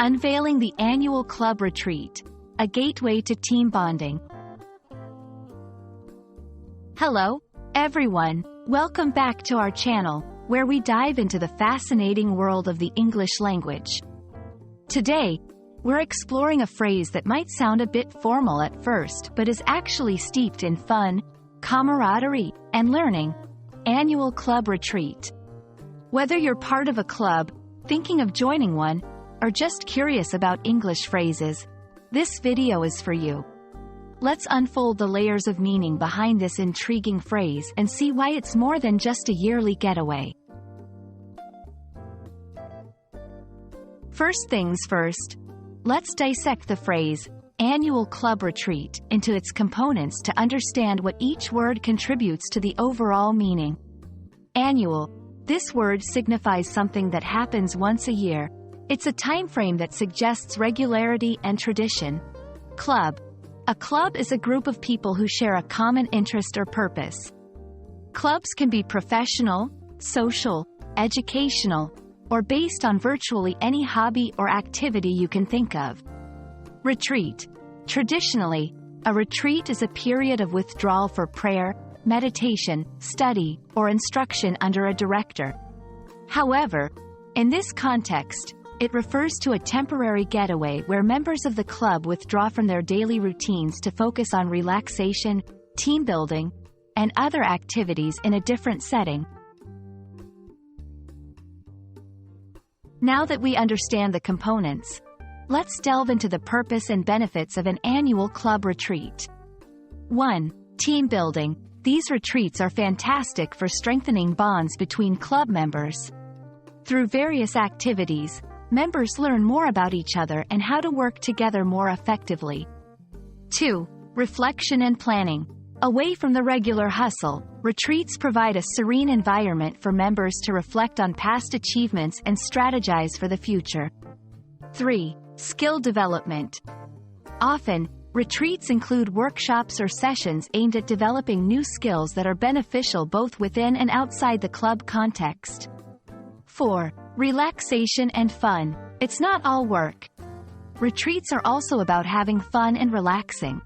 Unveiling the annual club retreat, a gateway to team bonding. Hello, everyone. Welcome back to our channel, where we dive into the fascinating world of the English language. Today, we're exploring a phrase that might sound a bit formal at first but is actually steeped in fun, camaraderie, and learning. Annual club retreat. Whether you're part of a club, thinking of joining one, or just curious about English phrases, this video is for you. Let's unfold the layers of meaning behind this intriguing phrase and see why it's more than just a yearly getaway. First things first, let's dissect the phrase, annual club retreat, into its components to understand what each word contributes to the overall meaning. Annual. This word signifies something that happens once a year. It's a time frame that suggests regularity and tradition. Club. A club is a group of people who share a common interest or purpose. Clubs can be professional, social, educational, or based on virtually any hobby or activity you can think of. Retreat. Traditionally, a retreat is a period of withdrawal for prayer, meditation, study, or instruction under a director. However, in this context, it refers to a temporary getaway where members of the club withdraw from their daily routines to focus on relaxation, team building, and other activities in a different setting. Now that we understand the components, let's delve into the purpose and benefits of an annual club retreat. 1. Team building. These retreats are fantastic for strengthening bonds between club members. Through various activities, members learn more about each other and how to work together more effectively. 2. Reflection and planning. Away from the regular hustle, retreats provide a serene environment for members to reflect on past achievements and strategize for the future. 3. Skill development. Often, retreats include workshops or sessions aimed at developing new skills that are beneficial both within and outside the club context. 4. Relaxation and fun. It's not all work. Retreats are also about having fun and relaxing.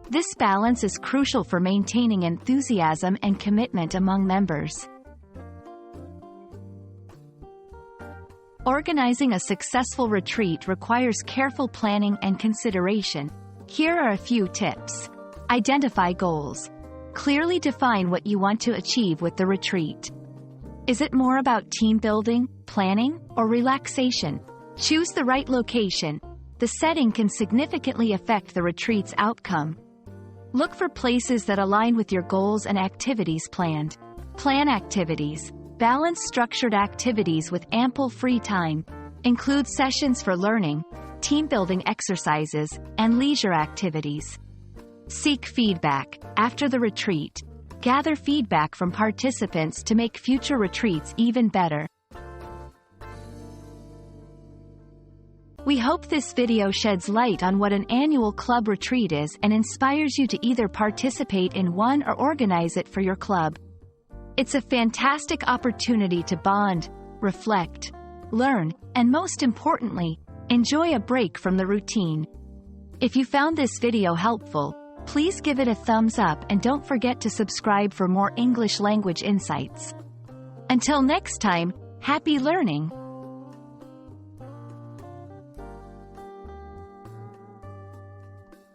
This balance is crucial for maintaining enthusiasm and commitment among members. Organizing a successful retreat requires careful planning and consideration. Here are a few tips. Identify goals. Clearly define what you want to achieve with the retreat. Is it more about team building, planning, or relaxation? Choose the right location. The setting can significantly affect the retreat's outcome. Look for places that align with your goals and activities planned. Plan activities. Balance structured activities with ample free time. Include sessions for learning, team-building exercises, and leisure activities. Seek feedback. After the retreat, gather feedback from participants to make future retreats even better. We hope this video sheds light on what an annual club retreat is and inspires you to either participate in one or organize it for your club. It's a fantastic opportunity to bond, reflect, learn, and most importantly, enjoy a break from the routine. If you found this video helpful, please give it a thumbs up and don't forget to subscribe for more English language insights. Until next time, happy learning!